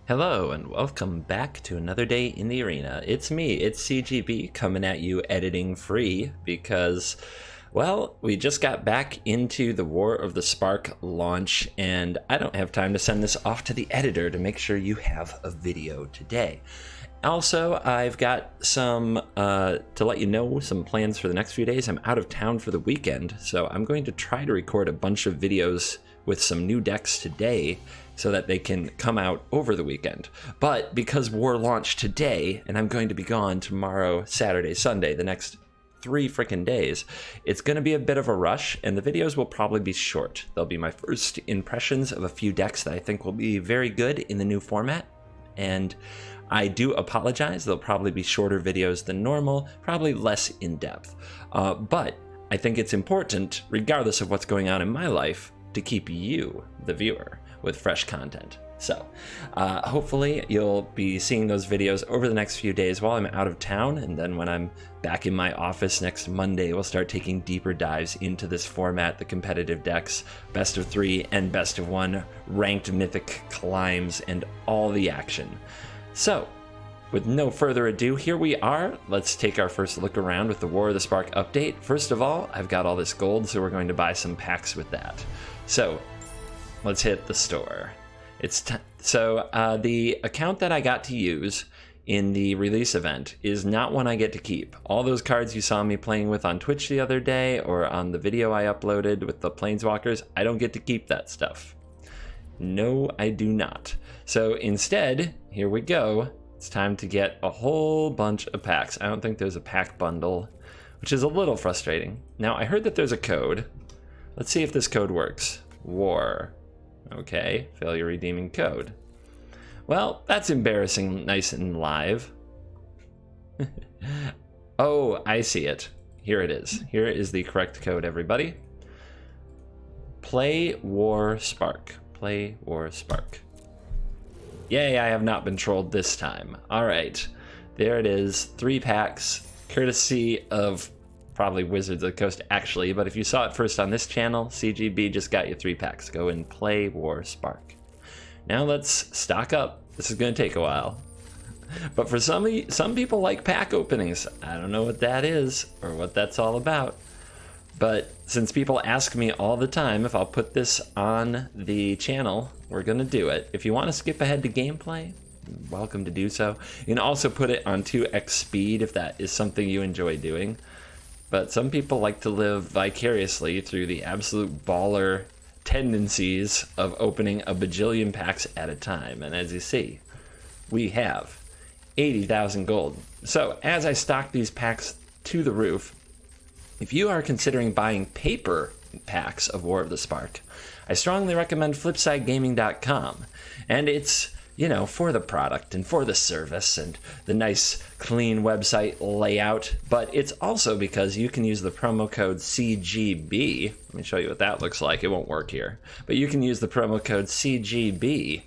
Hello and welcome back to another day in the arena. It's me, it's CGB, coming at you editing free because, well, we just got back into the War of the Spark launch and I don't have time to send this off to the editor to make sure you have a video today. Also, I've got some, to let you know, some plans for the next few days. I'm out of town for the weekend, so I'm going to try to record a bunch of videos with some new decks today so that they can come out over the weekend. But because War launched today, and I'm going to be gone tomorrow, Saturday, Sunday, the next 3 freaking days, it's going to be a bit of a rush, and the videos will probably be short. They'll be my first impressions of a few decks that I think will be very good in the new format, and I do apologize. They'll probably be shorter videos than normal, probably less in-depth. But I think it's important, regardless of what's going on in my life, to keep you, the viewer, with fresh content. So hopefully you'll be seeing those videos over the next few days while I'm out of town, and then when I'm back in my office next Monday, we'll start taking deeper dives into this format, the competitive decks, best of 3 and best of 1, ranked mythic climbs, and all the action. So, with no further ado, here we are. Let's take our first look around with the War of the Spark update. First of all, I've got all this gold, so we're going to buy some packs with that. So, let's hit the store. The account that I got to use in the release event is not one I get to keep. All those cards you saw me playing with on Twitch the other day or on the video I uploaded with the Planeswalkers, I don't get to keep that stuff. No, I do not. So instead, here we go. It's time to get a whole bunch of packs. I don't think there's a pack bundle, which is a little frustrating. Now, I heard that there's a code. Let's see if this code works. War. Okay, failure redeeming code. Well, that's embarrassing, nice and live. Oh, I see it. Here it is. Here is the correct code, everybody. Play War Spark. Play War Spark. Yay, I have not been trolled this time. All right, there it is. 3 packs, courtesy of probably Wizards of the Coast, actually, but if you saw it first on this channel, CGB just got you 3 packs. Go and play War Spark. Now let's stock up. This is going to take a while. But for some people like pack openings. I don't know what that is or what that's all about. But since people ask me all the time if I'll put this on the channel, we're going to do it. If you want to skip ahead to gameplay, you're welcome to do so. You can also put it on 2x speed if that is something you enjoy doing. But some people like to live vicariously through the absolute baller tendencies of opening a bajillion packs at a time. And as you see, we have 80,000 gold. So as I stock these packs to the roof, if you are considering buying paper packs of War of the Spark, I strongly recommend flipsidegaming.com. And it's, you know, for the product and for the service and the nice clean website layout, but it's also because you can use the promo code CGB. Let me show you what that looks like. It won't work here, but you can use the promo code CGB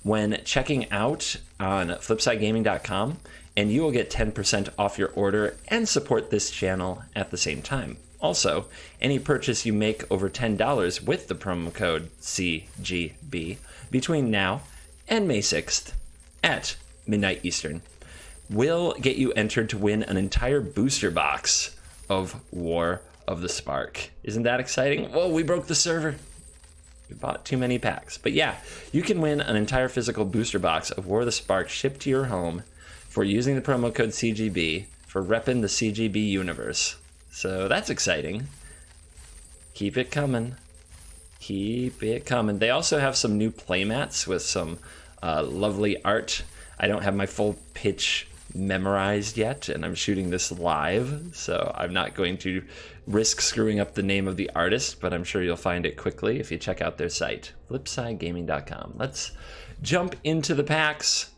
when checking out on flipsidegaming.com, and you will get 10% off your order and support this channel at the same time. Also, any purchase you make over $10 with the promo code CGB between now and May 6th at midnight Eastern will get you entered to win an entire booster box of War of the Spark. Isn't that exciting? Whoa, we broke the server. We bought too many packs. But yeah, you can win an entire physical booster box of War of the Spark shipped to your home for using the promo code CGB for repping the CGB universe. So that's exciting. Keep it coming. Keep it coming. They also have some new playmats with some lovely art. I don't have my full pitch memorized yet, and I'm shooting this live, so I'm not going to risk screwing up the name of the artist, but I'm sure you'll find it quickly if you check out their site, flipsidegaming.com. Let's jump into the packs.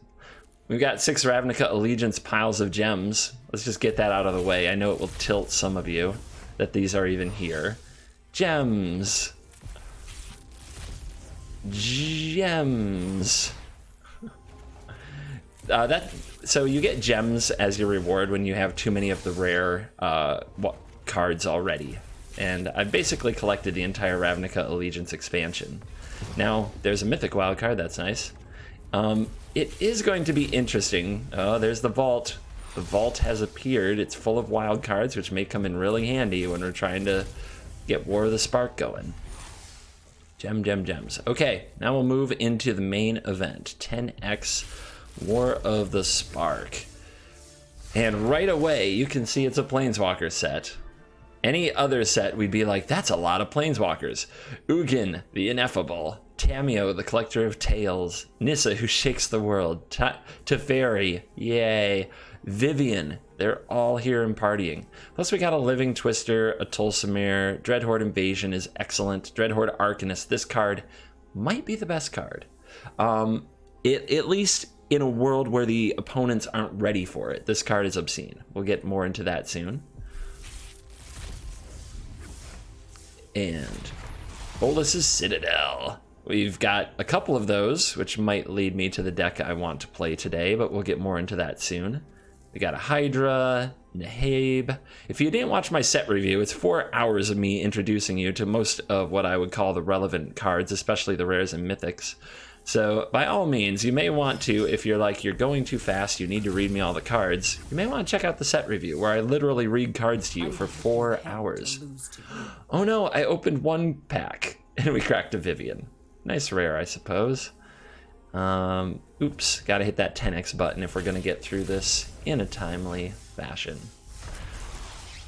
We've got 6 Ravnica Allegiance piles of gems. Let's just get that out of the way. I know it will tilt some of you that these are even here. Gems. Gems. So you get gems as your reward when you have too many of the rare cards already. And I've basically collected the entire Ravnica Allegiance expansion. Now, there's a Mythic wildcard, that's nice. It is going to be interesting. Oh, there's the vault. The vault has appeared. It's full of wild cards, which may come in really handy when we're trying to get War of the Spark going. Gems. Okay, now we'll move into the main event. 10x War of the Spark. And right away, you can see it's a Planeswalker set. Any other set, we'd be like, that's a lot of Planeswalkers. Ugin, the Ineffable. Tameo, the Collector of Tales. Nissa, who shakes the world. Teferi, yay. Vivian, they're all here and partying. Plus we got a Living Twister, a Tulsamere. Dreadhorde Invasion is excellent. Dreadhorde Arcanist, this card might be the best card. At least in a world where the opponents aren't ready for it. This card is obscene. We'll get more into that soon. And Bolas's Citadel. We've got a couple of those, which might lead me to the deck I want to play today, but we'll get more into that soon. We got a Hydra, Nahab. If you didn't watch my set review, it's 4 hours of me introducing you to most of what I would call the relevant cards, especially the rares and mythics. So by all means, you may want to, if you're like, you're going too fast, you need to read me all the cards, you may want to check out the set review where I literally read cards to you for 4 hours. Oh no, I opened one pack and we cracked a Vivian. Nice rare, I suppose. Oops, gotta hit that 10x button if we're gonna get through this in a timely fashion.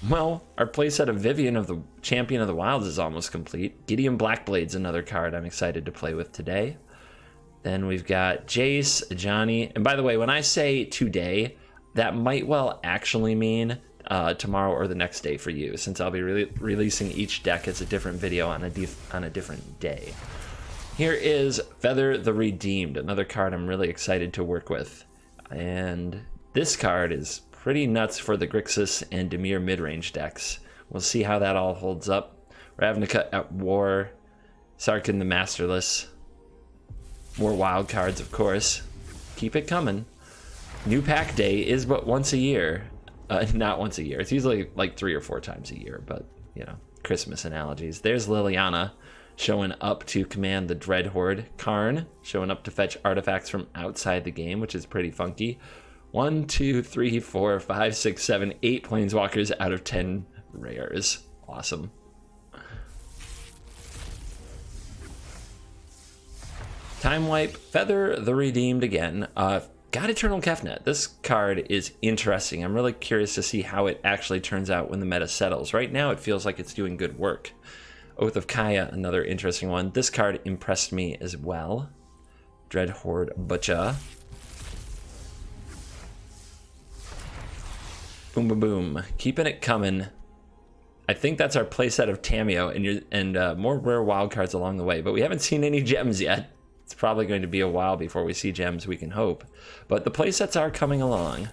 Well, our playset of Vivian of the Champion of the Wilds is almost complete. Gideon Blackblade's another card I'm excited to play with today. Then we've got Jace, Johnny, and by the way, when I say today, that might well actually mean tomorrow or the next day for you, since I'll be releasing each deck as a different video on a different day. Here is Feather the Redeemed, another card I'm really excited to work with. And this card is pretty nuts for the Grixis and Dimir midrange decks. We'll see how that all holds up. Ravnica at War, Sarkhan the Masterless. More wild cards, of course. Keep it coming. New pack day is but once a year. Not once a year. It's usually like 3 or 4 times a year, but, you know, Christmas analogies. There's Liliana showing up to command the Dreadhorde. Karn showing up to fetch artifacts from outside the game, which is pretty funky. 1, 2, 3, 4, 5, 6, 7, 8 Planeswalkers out of 10 rares. Awesome. Time Wipe, Feather the Redeemed again. Got Eternal Kefnet. This card is interesting. I'm really curious to see how it actually turns out when the meta settles. Right now it feels like it's doing good work. Oath of Kaya, another interesting one. This card impressed me as well. Dreadhorde Butcha. Boom, boom, boom. Keeping it coming. I think that's our playset of Tameo and more rare wild cards along the way, but we haven't seen any gems yet. It's probably going to be a while before we see gems, we can hope. But the playsets are coming along.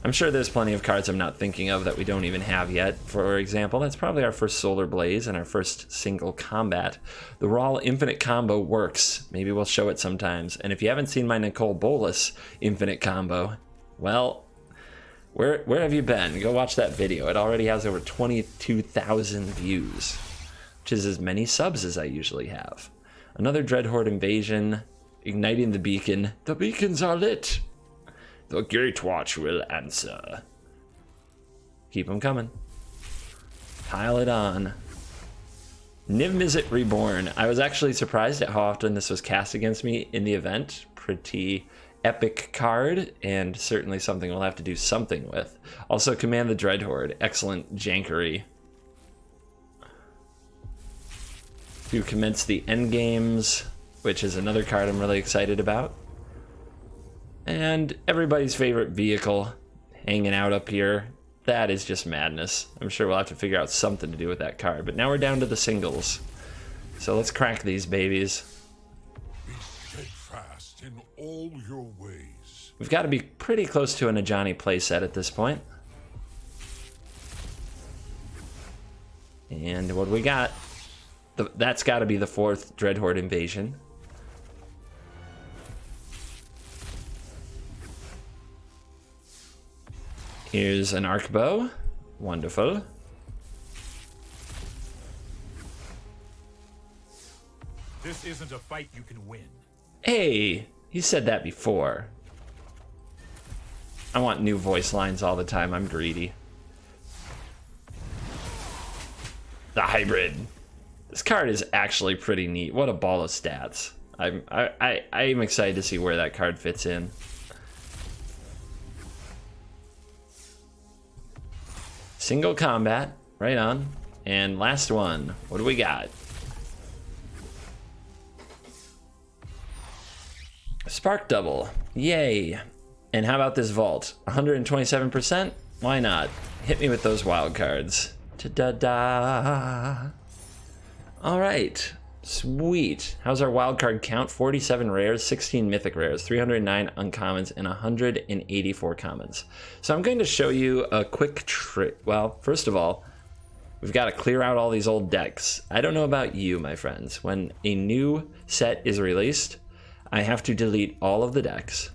I'm sure there's plenty of cards I'm not thinking of that we don't even have yet. For example, that's probably our first Solar Blaze and our first single combat. The Raw Infinite combo works. Maybe we'll show it sometimes. And if you haven't seen my Nicole Bolas Infinite combo, well, where have you been? Go watch that video. It already has over 22,000 views, which is as many subs as I usually have. Another Dreadhorde Invasion, igniting the beacon. The beacons are lit. The Gatewatch will answer. Keep them coming. Pile it on. Niv Mizzet Reborn. I was actually surprised at how often this was cast against me in the event. Pretty epic card, and certainly something we'll have to do something with. Also, Command the Dreadhorde. Excellent jankery. To commence the endgames, which is another card I'm really excited about. And everybody's favorite vehicle hanging out up here. That is just madness. I'm sure we'll have to figure out something to do with that card. But now we're down to the singles. So let's crack these babies. Be steadfast in all your ways. We've got to be pretty close to an Ajani playset at this point. And what do we got? That's got to be the 4th Dreadhorde Invasion. Here's an Arc Bow. Wonderful. This isn't a fight you can win. Hey, He said that before. I want new voice lines all the time. I'm greedy. The hybrid. This card is actually pretty neat. What a ball of stats. I'm excited to see where that card fits in. Single combat, right on. And last one, what do we got? Spark double, yay. And how about this vault? 127%? Why not? Hit me with those wild cards. Ta-da-da. All right, sweet. How's our wild card count? 47 rares, 16 mythic rares, 309 uncommons, and 184 commons. So I'm going to show you a quick trick. Well, first of all, we've got to clear out all these old decks. I don't know about you, my friends. When a new set is released, I have to delete all of the decks,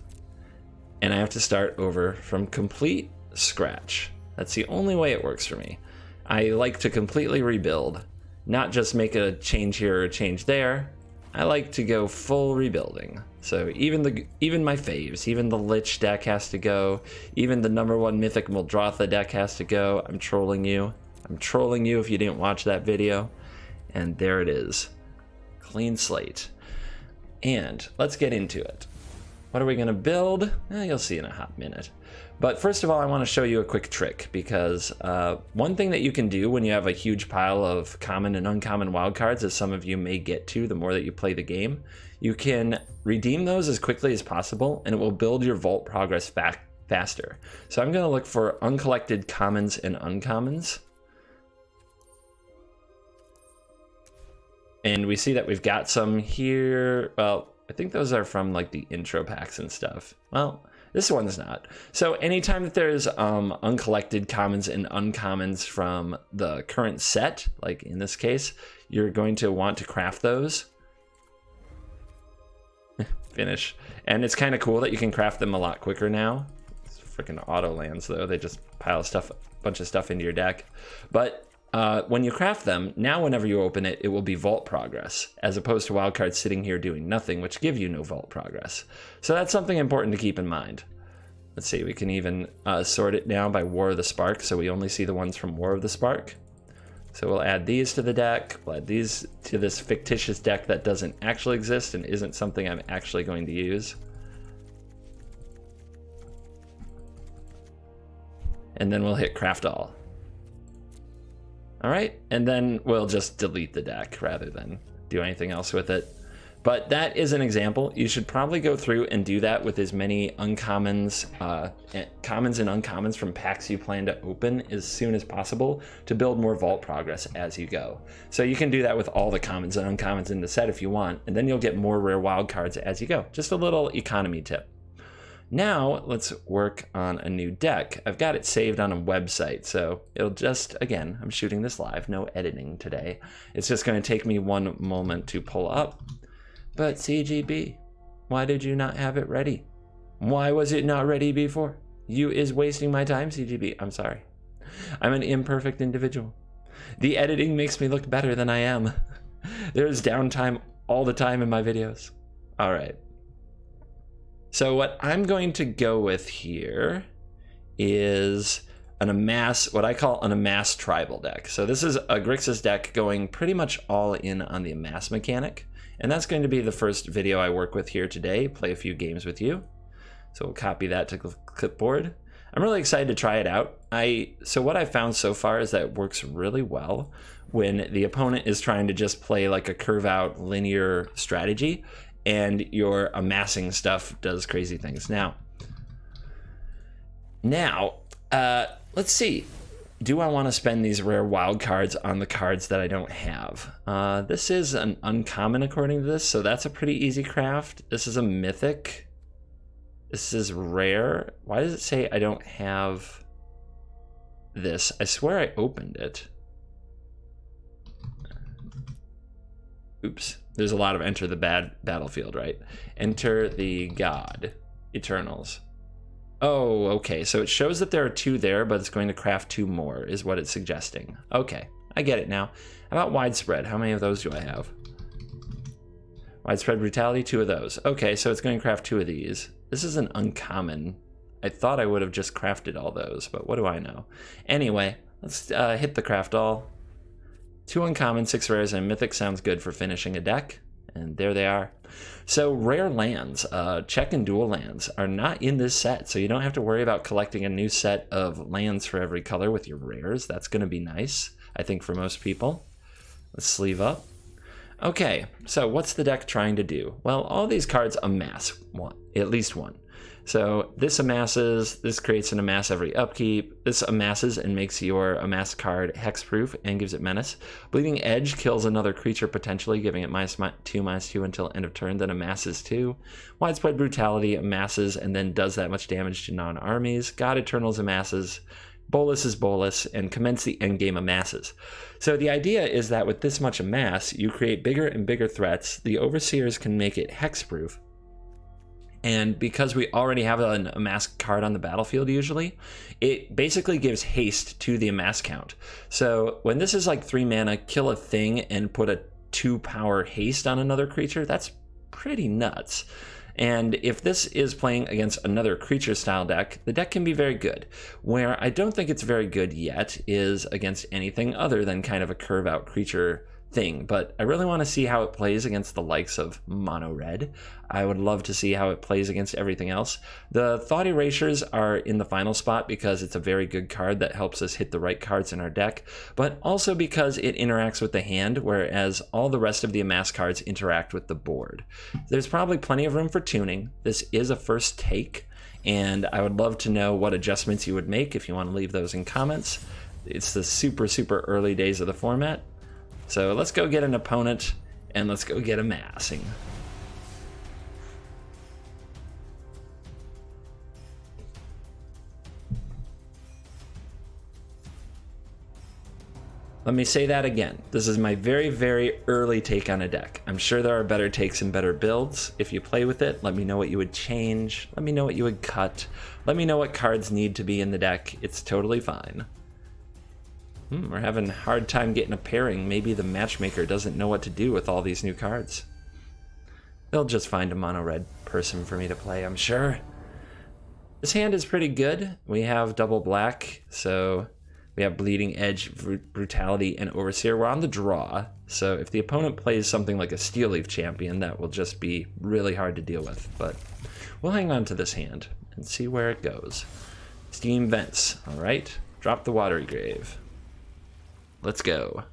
and I have to start over from complete scratch. That's the only way it works for me. I like to completely rebuild, not just make a change here or a change there. I like to go full rebuilding. So even my faves, even the Lich deck has to go, even the #1 Mythic Muldrotha deck has to go. I'm trolling you. I'm trolling you if you didn't watch that video. And there it is. Clean slate. And let's get into it. What are we gonna build? You'll see in a hot minute. But first of all, I want to show you a quick trick, because one thing that you can do when you have a huge pile of common and uncommon wildcards, as some of you may get to the more that you play the game, you can redeem those as quickly as possible, and it will build your vault progress faster. So I'm going to look for uncollected commons and uncommons. And we see that we've got some here. Well, I think those are from like the intro packs and stuff. Well, this one's not. So anytime that there's uncollected commons and uncommons from the current set, like in this case, you're going to want to craft those. Finish. And it's kind of cool that you can craft them a lot quicker now. It's freaking auto lands though. They just pile stuff, a bunch of stuff into your deck. But when you craft them, now whenever you open it, it will be vault progress, as opposed to wildcards sitting here doing nothing, which give you no vault progress. So that's something important to keep in mind. Let's see, we can even sort it now by War of the Spark, so we only see the ones from War of the Spark. So we'll add these to the deck, we'll add these to this fictitious deck that doesn't actually exist and isn't something I'm actually going to use. And then we'll hit craft all. All right, and then we'll just delete the deck rather than do anything else with it. But that is an example. You should probably go through and do that with as many uncommons, commons and uncommons from packs you plan to open as soon as possible to build more vault progress as you go. So you can do that with all the commons and uncommons in the set if you want, and then you'll get more rare wild cards as you go. Just a little economy tip. Now let's work on a new deck. I've got it saved on a website, so it'll just, again, I'm shooting this live, no editing today. It's just going to take me one moment to pull up. But CGB, why did you not have it ready? Why was it not ready before? You is wasting my time, CGB. I'm sorry. I'm an imperfect individual. The editing makes me look better than I am. There's downtime all the time in my videos. All right. So what I'm going to go with here is an Amass, what I call an Amass tribal deck. So this is a Grixis deck going pretty much all in on the Amass mechanic. And that's going to be the first video I work with here today, play a few games with you. So we'll copy that to clipboard. I'm really excited to try it out. So what I've found so far is that it works really well when the opponent is trying to just play like a curve out linear strategy, and your amassing stuff does crazy things. Now, let's see. Do I want to spend these rare wild cards on the cards that I don't have? This is an uncommon according to this, so that's a pretty easy craft. This is a mythic. This is rare. Why does it say I don't have this? I swear I opened it. Oops. There's a lot of enter the battlefield, right? Enter the god. Eternals. Oh, okay. So it shows that there are 2 there, but it's going to craft 2 more, is what it's suggesting. Okay, I get it now. How about widespread? How many of those do I have? Widespread Brutality, 2 of those. Okay, so it's going to craft 2 of these. This is an uncommon. I thought I would have just crafted all those, but what do I know? Anyway, let's hit the craft all. 2 uncommon, 6 rares, and mythic sounds good for finishing a deck. And there they are. So rare lands, check and dual lands, are not in this set, so you don't have to worry about collecting a new set of lands for every color with your rares. That's going to be nice, I think, for most people. Let's sleeve up. Okay, so what's the deck trying to do? Well, all these cards amass one, at least one. So this amasses, this creates an amass every upkeep. This amasses and makes your amass card hexproof and gives it menace. Bleeding Edge kills another creature potentially, giving it -2/-2 until end of turn, then amasses 2. Widespread Brutality amasses and then does that much damage to non-armies. God Eternals amasses. Bolus is Bolus, and commence the endgame amasses. So the idea is that with this much amass, you create bigger and bigger threats. The Overseers can make it hexproof. And because we already have an amass card on the battlefield usually, it basically gives haste to the amass count. So when this is like 3 mana, kill a thing and put a 2 power haste on another creature, that's pretty nuts. And if this is playing against another creature style deck, the deck can be very good. Where I don't think it's very good yet is against anything other than kind of a curve out creature thing, but I really want to see how it plays against the likes of mono red. I would love to see how it plays against everything else. The Thought Erasures are in the final spot because it's a very good card that helps us hit the right cards in our deck, but also because it interacts with the hand, whereas all the rest of the amass cards interact with the board. There's probably plenty of room for tuning. This is a first take, and I would love to know what adjustments you would make if you want to leave those in comments. It's the super early days of the format. So let's go get an opponent, and let's go get amassing. Let me say that again. This is my very early take on a deck. I'm sure there are better takes and better builds. If you play with it, let me know what you would change. Let me know what you would cut. Let me know what cards need to be in the deck. It's totally fine. We're having a hard time getting a pairing. Maybe the matchmaker doesn't know what to do with all these new cards. They'll just find a mono red person for me to play, I'm sure. This hand is pretty good. We have double black, so we have Bleeding Edge, Brutality, and Overseer. We're on the draw, so if the opponent plays something like a Steel Leaf Champion, that will just be really hard to deal with. But we'll hang on to this hand and see where it goes. Steam Vents, all right. Drop the Watery Grave. Let's go.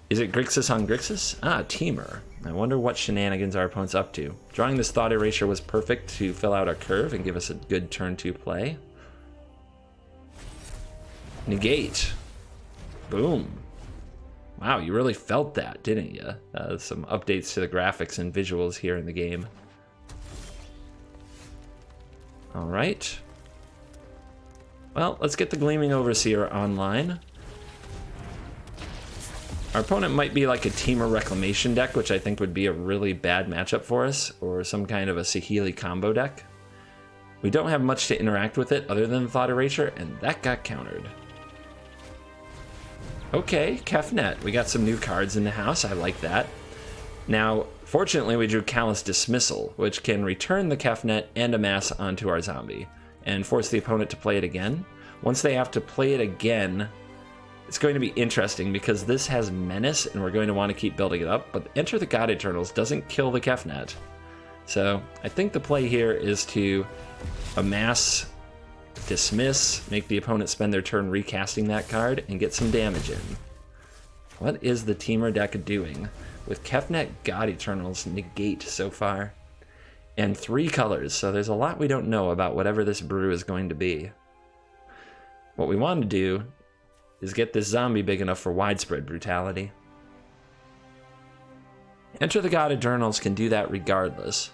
Is it Grixis on Grixis? Ah, Teamer. I wonder what shenanigans our opponent's up to. Drawing this Thought Erasure was perfect to fill out our curve and give us a good turn 2 play. Negate. Boom. Wow, you really felt that, didn't you? Some updates to the graphics and visuals here in the game. All right. Well, let's get the Gleaming Overseer online. Our opponent might be like a Teamer Reclamation deck, which I think would be a really bad matchup for us, or some kind of a Saheeli combo deck. We don't have much to interact with it other than Thought Erasure, and that got countered. Okay, Kefnet. We got some new cards in the house. I like that. Now, fortunately, we drew Callous Dismissal, which can return the Kefnet and amass onto our zombie, and force the opponent to play it again. Once they have to play it again, it's going to be interesting because this has Menace, and we're going to want to keep building it up, but Enter the God Eternals doesn't kill the Kefnet. So I think the play here is to amass, dismiss, make the opponent spend their turn recasting that card, and get some damage in. What is the Teamer deck doing with Kefnet, God Eternals, Negate so far? And 3 colors, so there's a lot we don't know about whatever this brew is going to be. What we want to do is get this zombie big enough for Widespread Brutality. Enter the God Eternals can do that regardless.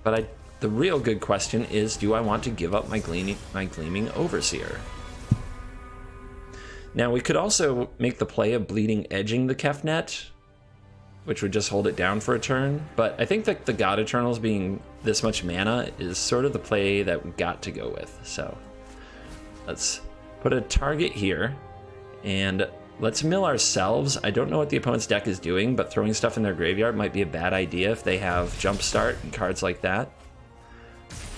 But the real good question is, do I want to give up my Gleaming Overseer? Now, we could also make the play of Bleeding Edging the Kefnet, which would just hold it down for a turn. But I think that the God Eternals being this much mana is sort of the play that we got to go with. So let's put a target here, and Let's mill ourselves. I don't know what the opponent's deck is doing, but throwing stuff in their graveyard might be a bad idea if they have Jumpstart and cards like that.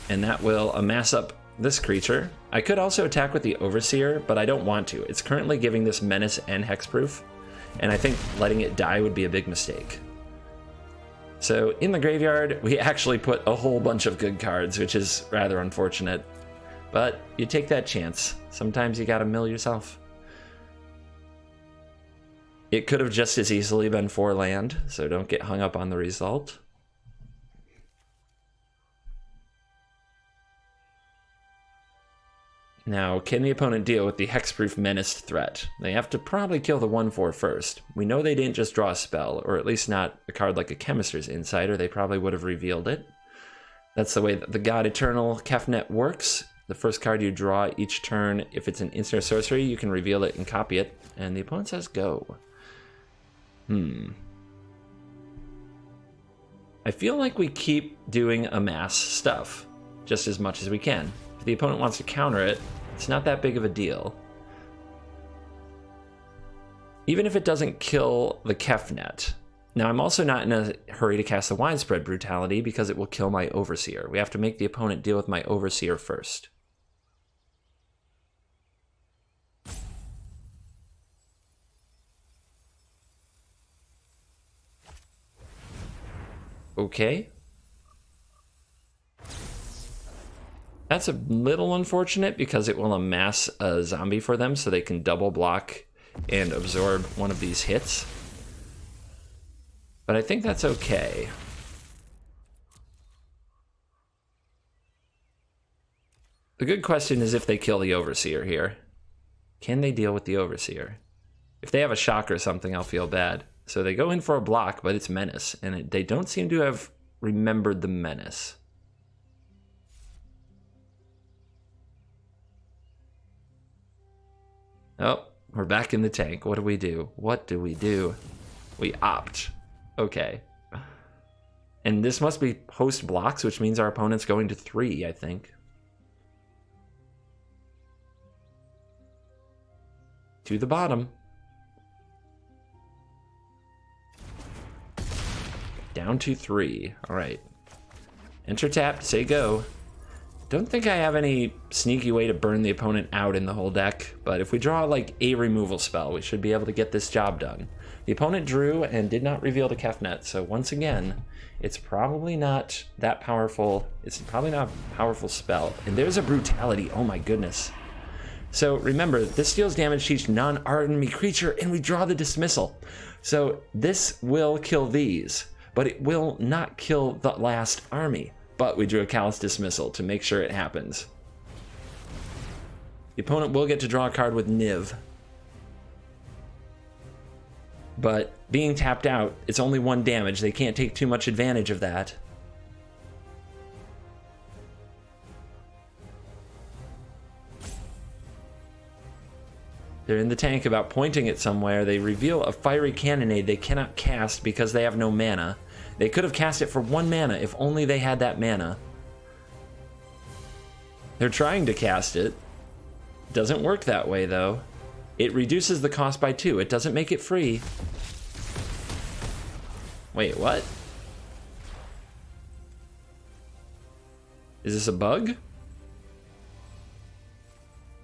And that will amass up this creature. I could also attack with the Overseer, but I don't want to. It's currently giving this Menace and Hexproof, and I think letting it die would be a big mistake. So in the graveyard, we actually put a whole bunch of good cards, which is rather unfortunate. But you take that chance. Sometimes you gotta mill yourself. It could have just as easily been 4 land, so don't get hung up on the result. Now, can the opponent deal with the Hexproof Menaced threat? They have to probably kill the 1/4 first. We know they didn't just draw a spell, or at least not a card like a Chemist's Insider. They probably would have revealed it. That's the way that the God Eternal Kefnet works. The first card you draw each turn, if it's an instant or sorcery, you can reveal it and copy it. And the opponent says go. I feel like we keep doing Amass stuff just as much as we can. If the opponent wants to counter it, it's not that big of a deal. Even if it doesn't kill the Kefnet. Now, I'm also not in a hurry to cast the Widespread Brutality because it will kill my Overseer. We have to make the opponent deal with my Overseer first. Okay. That's a little unfortunate because it will amass a zombie for them so they can double block and absorb one of these hits. But I think that's okay. The good question is if they kill the Overseer here. Can they deal with the Overseer? If they have a shock or something, I'll feel bad. So they go in for a block, but it's Menace, and they don't seem to have remembered the Menace. Oh, we're back in the tank. What do we do? What do we do? We opt. Okay. And this must be post blocks, which means our opponent's going to 3, I think. To the bottom. Down to 3. All right. Enter tapped, say go. Don't think I have any sneaky way to burn the opponent out in the whole deck, but if we draw like a removal spell, we should be able to get this job done. The opponent drew and did not reveal the Kefnet, so once again, it's probably not that powerful. It's probably not a powerful spell. And there's a Brutality, oh my goodness. So remember, this deals damage to each non-enemy creature, and we draw the Dismissal. So this will kill these, but it will not kill the last army. But we drew a Callous Dismissal to make sure it happens. The opponent will get to draw a card with Niv. But being tapped out, it's only 1 damage. They can't take too much advantage of that. They're in the tank about pointing it somewhere. They reveal a Fiery Cannonade they cannot cast because they have no mana. They could have cast it for 1 mana if only they had that mana. They're trying to cast it. Doesn't work that way though. It reduces the cost by 2. It doesn't make it free. Wait, what? Is this a bug?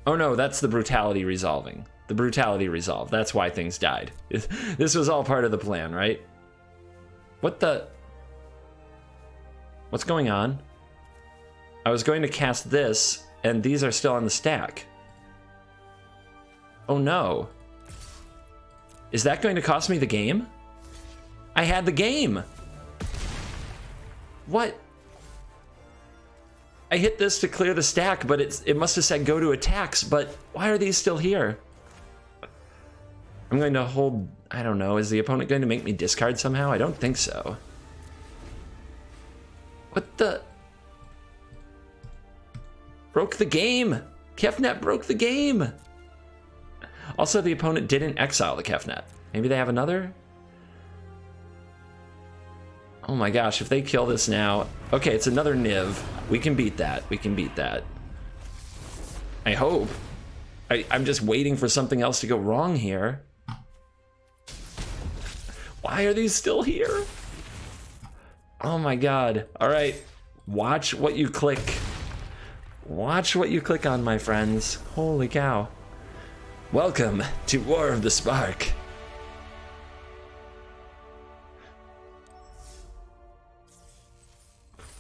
Oh no, that's the Brutality resolving. The Brutality resolved. That's why things died. This was all part of the plan, right? What the? What's going on? I was going to cast this, and these are still on the stack. Oh no. Is that going to cost me the game? I had the game. What? I hit this to clear the stack, but it must have said go to attacks, but why are these still here? I'm going to hold, I don't know, is the opponent going to make me discard somehow? I don't think so. What the? Broke the game. Kefnet broke the game. Also, the opponent didn't exile the Kefnet. Maybe they have another? Oh my gosh, if they kill this now. Okay, it's another Niv. We can beat that. We can beat that. I hope. I'm just waiting for something else to go wrong here. Why are these still here? Oh my god. All right. Watch what you click. Watch what you click on, my friends. Holy cow. Welcome to War of the Spark.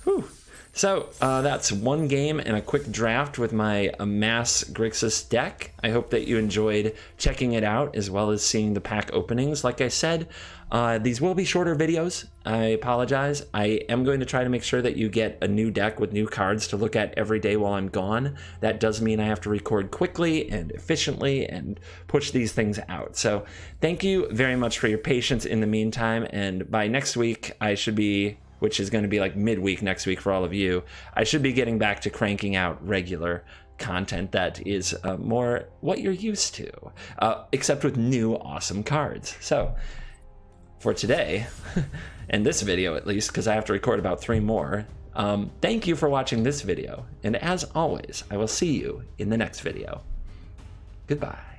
Whew. So that's one game and a quick draft with my Amass Grixis deck. I hope that you enjoyed checking it out as well as seeing the pack openings. Like I said, these will be shorter videos. I apologize. I am going to try to make sure that you get a new deck with new cards to look at every day while I'm gone. That does mean I have to record quickly and efficiently and push these things out. So thank you very much for your patience in the meantime. And by next week, I should be, which is going to be like midweek next week for all of you, I should be getting back to cranking out regular content that is more what you're used to, except with new awesome cards. So for today, and this video at least, because I have to record about 3 more, thank you for watching this video. And as always, I will see you in the next video. Goodbye.